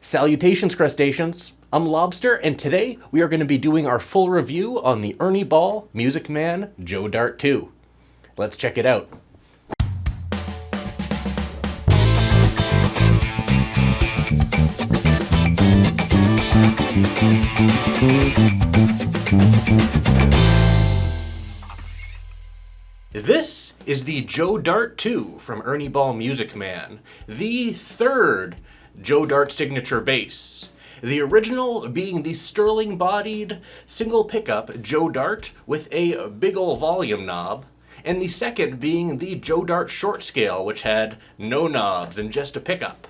Salutations, crustaceans! I'm Lobster, and today we are going to be doing our full review on the Ernie Ball Music Man Joe Dart 2. Let's check it out. This is the Joe Dart 2 from Ernie Ball Music Man, the third Joe Dart signature bass. The original being the sterling-bodied single pickup Joe Dart with a big ol' volume knob, and the second being the Joe Dart short scale, which had no knobs and just a pickup.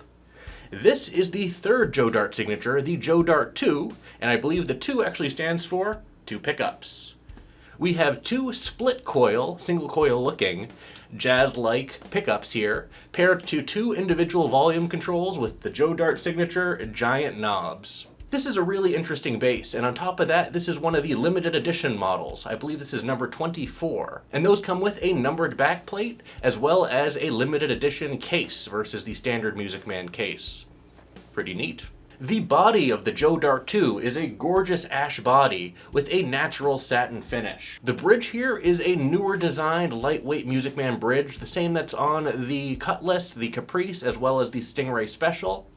This is the third Joe Dart signature, the Joe Dart 2, and I believe the 2 actually stands for 2 pickups. We have 2 split coil, single coil looking, jazz-like pickups here, paired to 2 individual volume controls with the Joe Dart signature giant knobs. This is a really interesting bass, and on top of that, this is one of the limited edition models. I believe this is number 24. And those come with a numbered backplate, as well as a limited edition case versus the standard Music Man case. Pretty neat. The body of the Joe Dart 2 is a gorgeous ash body with a natural satin finish. The bridge here is a newer designed lightweight Music Man bridge, the same that's on the Cutlass, the Caprice, as well as the Stingray Special.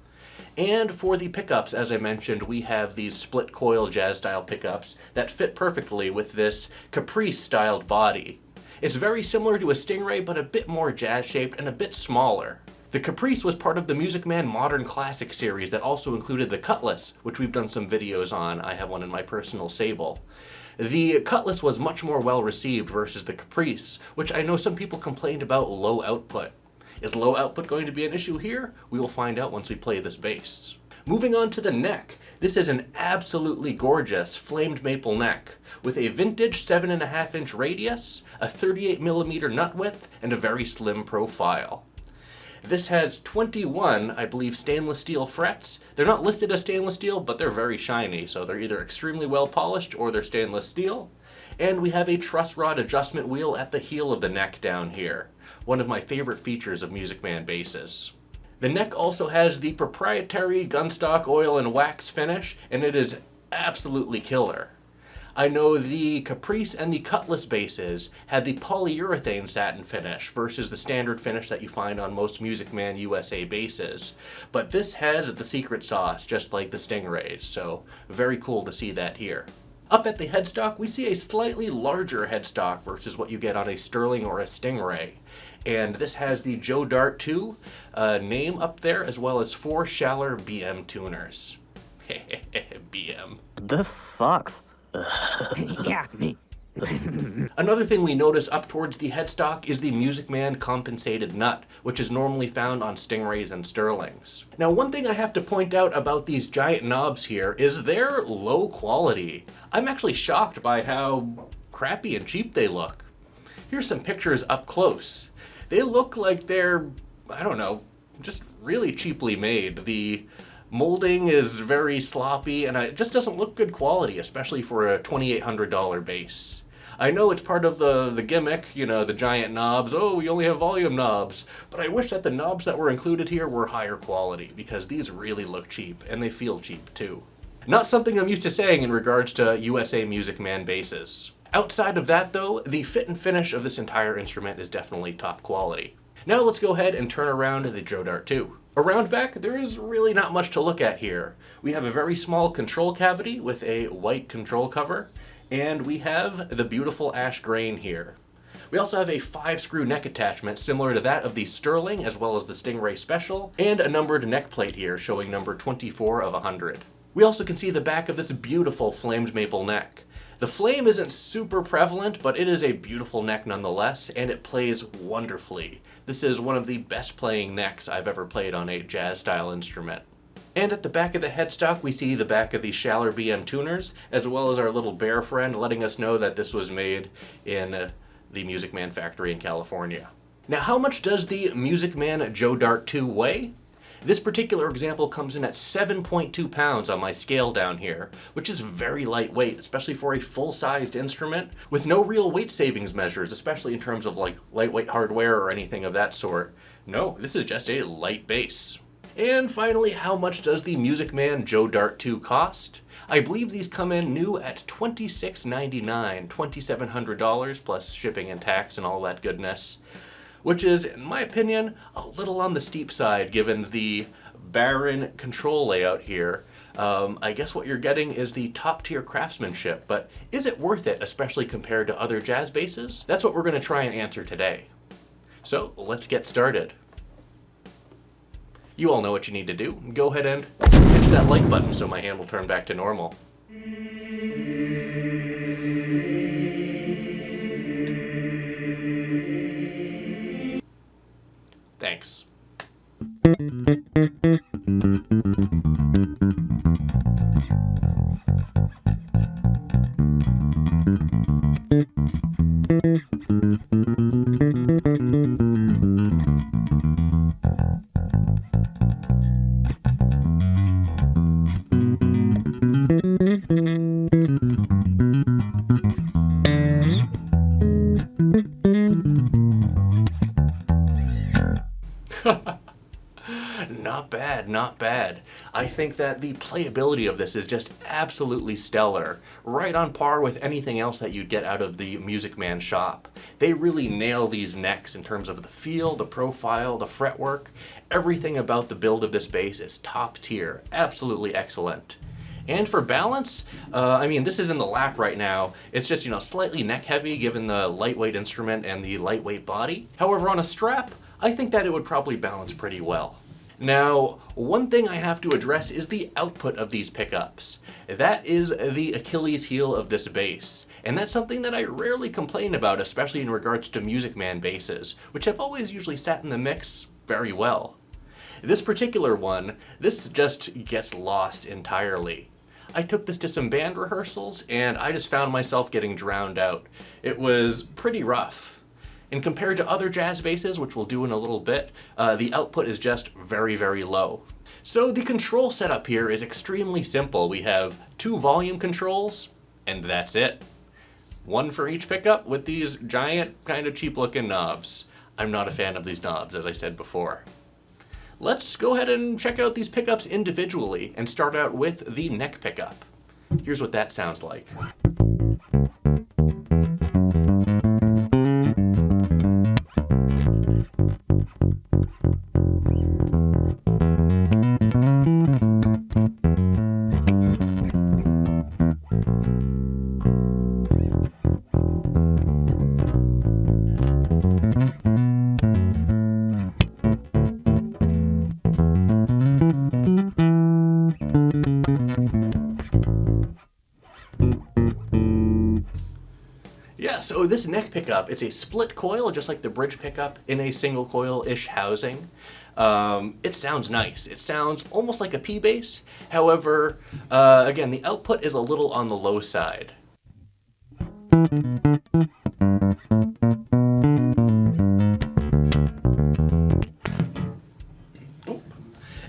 And for the pickups, as I mentioned, we have these split coil jazz style pickups that fit perfectly with this Caprice styled body. It's very similar to a Stingray, but a bit more jazz shaped and a bit smaller. The Caprice was part of the Music Man Modern Classic series that also included the Cutlass, which we've done some videos on. I have one in my personal stable. The Cutlass was much more well received versus the Caprice, which I know some people complained about low output. Is low output going to be an issue here? We will find out once we play this bass. Moving on to the neck. This is an absolutely gorgeous flamed maple neck with a vintage 7.5-inch radius, a 38mm nut width, and a very slim profile. This has 21, I believe, stainless steel frets. They're not listed as stainless steel, but they're very shiny, so they're either extremely well polished or they're stainless steel. And we have a truss rod adjustment wheel at the heel of the neck down here, one of my favorite features of Music Man basses. The neck also has the proprietary gunstock oil and wax finish, and it is absolutely killer. I know the Caprice and the Cutlass basses had the polyurethane satin finish versus the standard finish that you find on most Music Man USA basses. But this has the secret sauce, just like the Stingrays, so very cool to see that here. Up at the headstock, we see a slightly larger headstock versus what you get on a Sterling or a Stingray. And this has the Joe Dart 2 name up there, as well as 4 Schaller BM tuners. BM. The fuck? Yeah, me. Another thing we notice up towards the headstock is the Music Man compensated nut, which is normally found on Stingrays and Sterlings. Now, one thing I have to point out about these giant knobs here is they're low quality. I'm actually shocked by how crappy and cheap they look. Here's some pictures up close. They look like they're, I don't know, just really cheaply made. The molding is very sloppy, and it just doesn't look good quality, especially for a $2,800 bass. I know it's part of the gimmick, you know, the giant knobs. Oh, we only have volume knobs. But I wish that the knobs that were included here were higher quality, because these really look cheap, and they feel cheap too. Not something I'm used to saying in regards to USA Music Man basses. Outside of that though, the fit and finish of this entire instrument is definitely top quality. Now let's go ahead and turn around the Joe Dart 2. Around back, there is really not much to look at here. We have a very small control cavity with a white control cover, and we have the beautiful ash grain here. We also have a 5-screw neck attachment similar to that of the Sterling as well as the Stingray Special, and a numbered neck plate here showing number 24 of 100. We also can see the back of this beautiful flamed maple neck. The flame isn't super prevalent, but it is a beautiful neck nonetheless, and it plays wonderfully. This is one of the best playing necks I've ever played on a jazz style instrument. And at the back of the headstock, we see the back of the Schaller BM tuners, as well as our little bear friend, letting us know that this was made in the Music Man factory in California. Now, how much does the Music Man Joe Dart 2 weigh? This particular example comes in at 7.2 pounds on my scale down here, which is very lightweight, especially for a full-sized instrument, with no real weight savings measures, especially in terms of like lightweight hardware or anything of that sort. No, this is just a light bass. And finally, how much does the Music Man Joe Dart 2 cost? I believe these come in new at $26.99, $2,700 plus shipping and tax and all that goodness, which is, in my opinion, a little on the steep side given the barren control layout here. I guess what you're getting is the top tier craftsmanship, but is it worth it, especially compared to other jazz basses? That's what we're going to try and answer today. So let's get started. You all know what you need to do. Go ahead and pinch that like button so my hand will turn back to normal. Thanks. Not bad, not bad. I think that the playability of this is just absolutely stellar, right on par with anything else that you'd get out of the Music Man shop. They really nail these necks in terms of the feel, the profile, the fretwork. Everything about the build of this bass is top tier, absolutely excellent. And for balance, I mean, this is in the lap right now. It's just, slightly neck heavy given the lightweight instrument and the lightweight body. However, on a strap, I think that it would probably balance pretty well. Now, one thing I have to address is the output of these pickups. That is the Achilles heel of this bass, and that's something that I rarely complain about, especially in regards to Music Man basses, which have always usually sat in the mix very well. This particular one, this just gets lost entirely. I took this to some band rehearsals, and I just found myself getting drowned out. It was pretty rough. And compared to other jazz basses, which we'll do in a little bit, the output is just very, very low. So the control setup here is extremely simple. We have 2 volume controls, and that's it. One for each pickup with these giant, kind of cheap-looking knobs. I'm not a fan of these knobs, as I said before. Let's go ahead and check out these pickups individually and start out with the neck pickup. Here's what that sounds like. So this neck pickup, it's a split coil, just like the bridge pickup, in a single coil-ish housing. It sounds nice. It sounds almost like a P bass. However, again, the output is a little on the low side.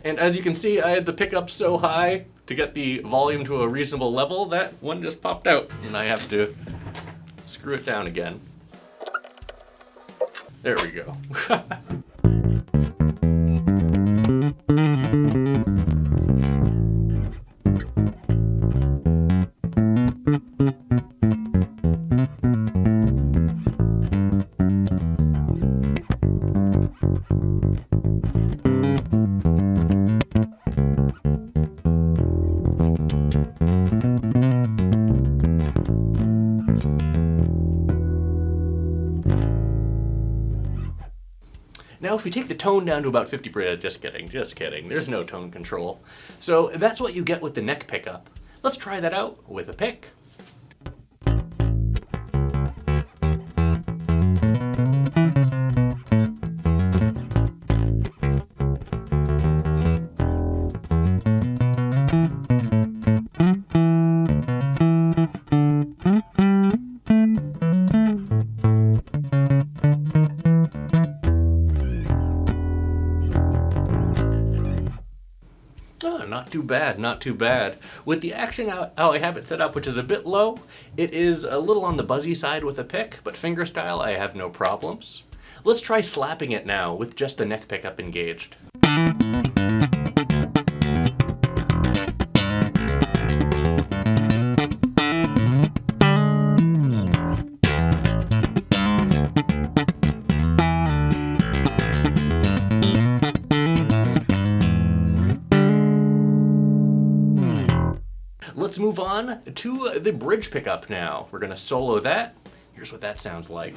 And as you can see, I had the pickup so high to get the volume to a reasonable level that one just popped out, and I have to screw it down again. There we go. Now, if we take the tone down to about 50%, just kidding, there's no tone control. So that's what you get with the neck pickup. Let's try that out with a pick. Not too bad, not too bad. With the action how I have it set up, which is a bit low, it is a little on the buzzy side with a pick, but fingerstyle I have no problems. Let's try slapping it now with just the neck pickup engaged. Let's move on to the bridge pickup now. We're gonna solo that. Here's what that sounds like.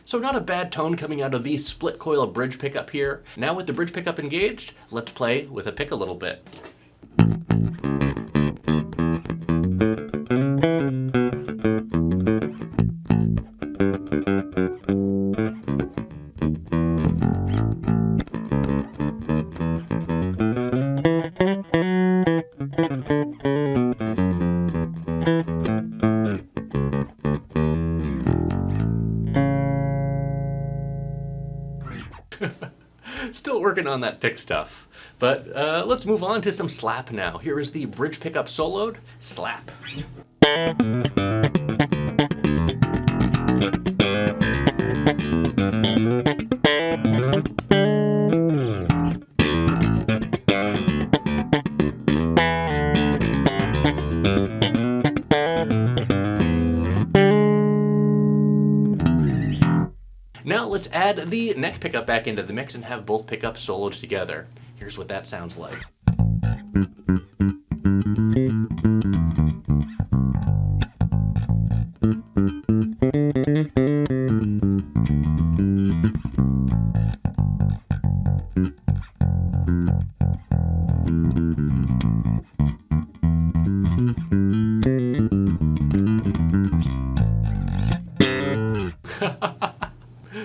So not a bad tone coming out of the split coil bridge pickup here. Now with the bridge pickup engaged, let's play with a pick a little bit. Still working on that pick stuff. But let's move on to some slap now. Here is the bridge pickup soloed slap. Now let's add the neck pickup back into the mix and have both pickups soloed together. Here's what that sounds like.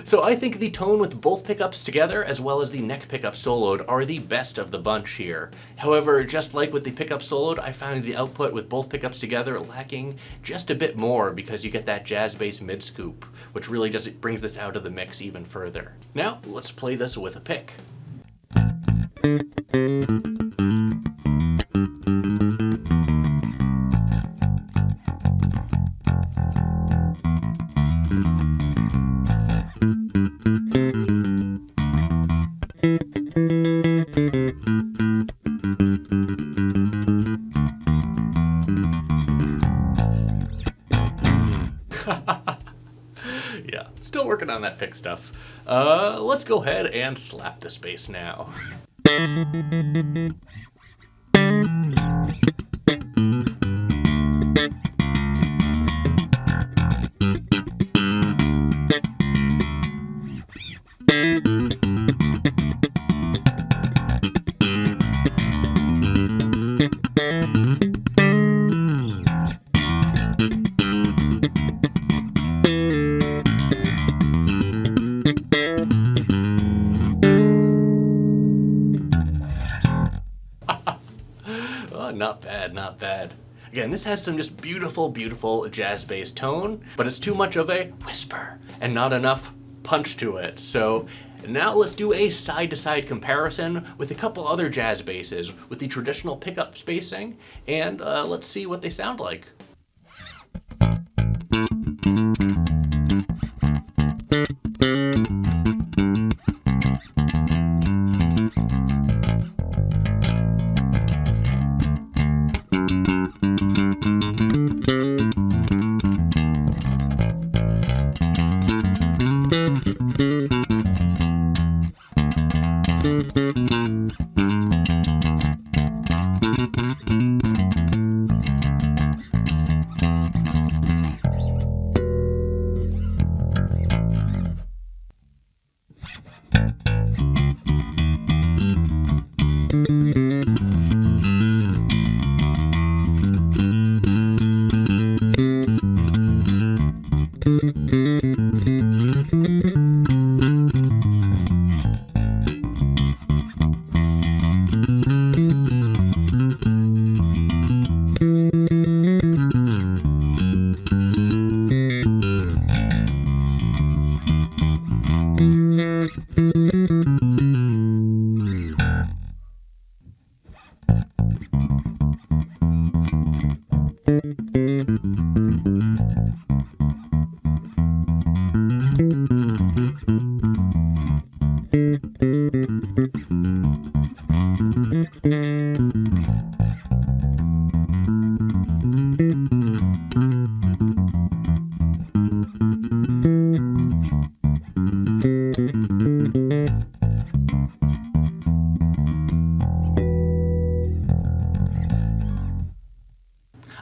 So I think the tone with both pickups together, as well as the neck pickup soloed, are the best of the bunch here. However, just like with the pickup soloed, I found the output with both pickups together lacking just a bit more because you get that jazz bass mid scoop, which really just brings this out of the mix even further. Now, let's play this with a pick. Yeah, still working on that pick stuff. Let's go ahead and slap this bass now. Not bad, not bad. Again, this has some just beautiful, beautiful jazz bass tone, but it's too much of a whisper and not enough punch to it. So now let's do a side-to-side comparison with a couple other jazz basses with the traditional pickup spacing, and let's see what they sound like.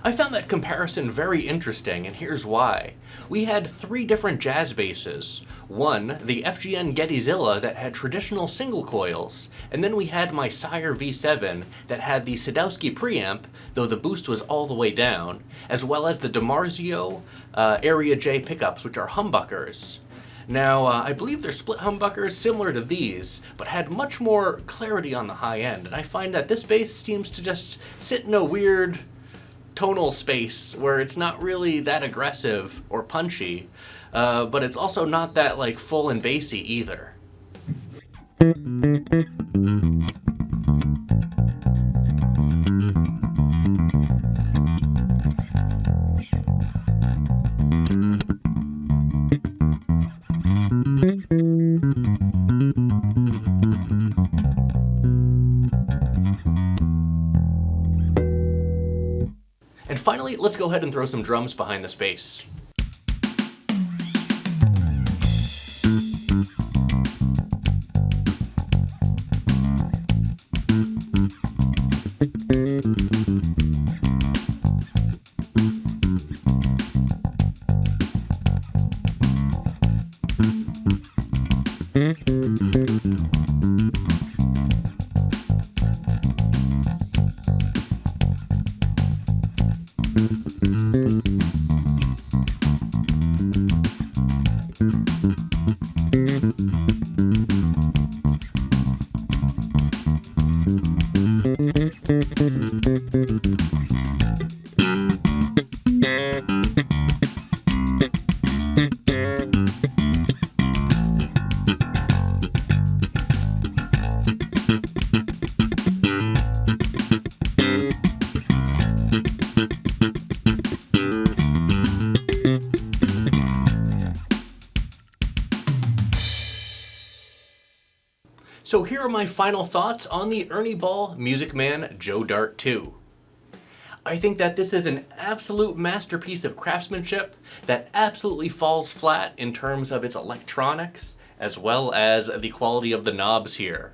I found that comparison very interesting, and here's why. We had 3 different jazz basses. One, the FGN Gettysilla that had traditional single coils, and then we had my Sire V7 that had the Sadowski preamp, though the boost was all the way down, as well as the DiMarzio Area J pickups, which are humbuckers. Now, I believe they're split humbuckers similar to these, but had much more clarity on the high end, and I find that this bass seems to just sit in a weird tonal space where it's not really that aggressive or punchy, but it's also not that like full and bassy either. And finally, let's go ahead and throw some drums behind this bass. So here are my final thoughts on the Ernie Ball Music Man Joe Dart 2. I think that this is an absolute masterpiece of craftsmanship that absolutely falls flat in terms of its electronics, as well as the quality of the knobs here.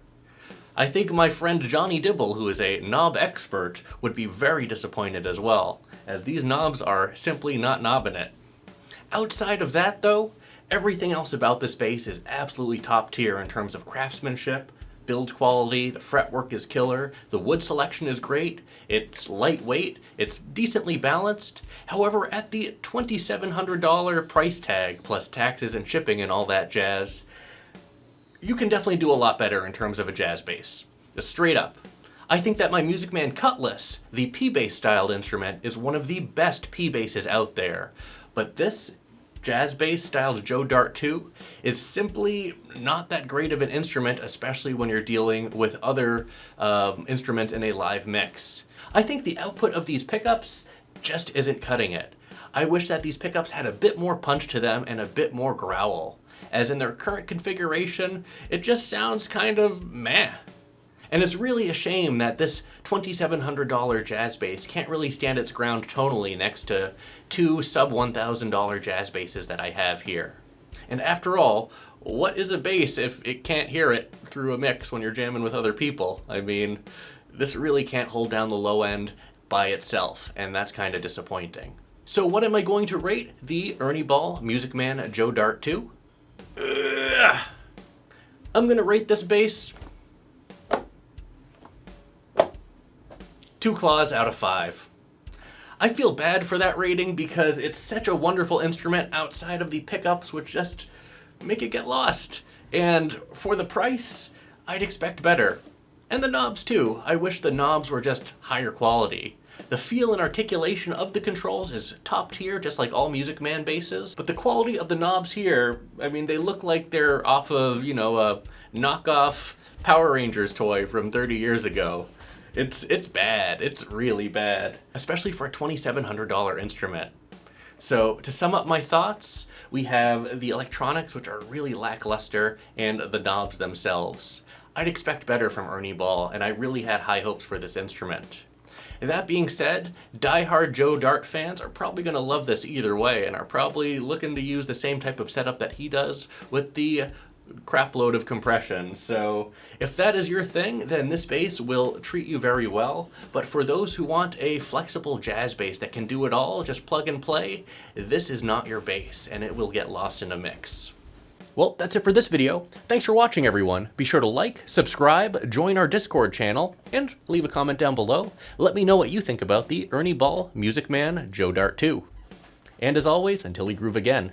I think my friend Johnny Dibble, who is a knob expert, would be very disappointed as well, as these knobs are simply not knobbing it. Outside of that though, everything else about this bass is absolutely top tier in terms of craftsmanship, build quality, the fretwork is killer, the wood selection is great, it's lightweight, it's decently balanced. However, at the $2,700 price tag, plus taxes and shipping and all that jazz, you can definitely do a lot better in terms of a jazz bass. Just straight up. I think that my Music Man Cutlass, the P-bass styled instrument, is one of the best P-basses out there. But this jazz bass styled Joe Dart 2 is simply not that great of an instrument, especially when you're dealing with other instruments in a live mix. I think the output of these pickups just isn't cutting it. I wish that these pickups had a bit more punch to them and a bit more growl, as in their current configuration, it just sounds kind of meh. And it's really a shame that this $2,700 jazz bass can't really stand its ground tonally next to 2 sub $1,000 jazz basses that I have here. And after all, what is a bass if it can't hear it through a mix when you're jamming with other people? I mean, this really can't hold down the low end by itself, and that's kind of disappointing. So what am I going to rate the Ernie Ball Music Man Joe Dart 2? I'm gonna rate this bass 2 claws out of 5. I feel bad for that rating because it's such a wonderful instrument outside of the pickups, which just make it get lost. And for the price, I'd expect better. And the knobs too. I wish the knobs were just higher quality. The feel and articulation of the controls is top tier, just like all Music Man basses. But the quality of the knobs here, I mean, they look like they're off of, you know, a knockoff Power Rangers toy from 30 years ago. It's bad. It's really bad. Especially for a $2,700 instrument. So to sum up my thoughts, we have the electronics, which are really lackluster, and the knobs themselves. I'd expect better from Ernie Ball, and I really had high hopes for this instrument. That being said, die-hard Joe Dart fans are probably going to love this either way, and are probably looking to use the same type of setup that he does with the crap load of compression. So if that is your thing, then this bass will treat you very well. But for those who want a flexible jazz bass that can do it all, just plug and play, this is not your bass, and it will get lost in a mix. Well, that's it for this video. Thanks for watching, everyone. Be sure to like, subscribe, join our Discord channel, and leave a comment down below. Let me know what you think about the Ernie Ball Music Man Joe Dart 2. And as always, until we groove again,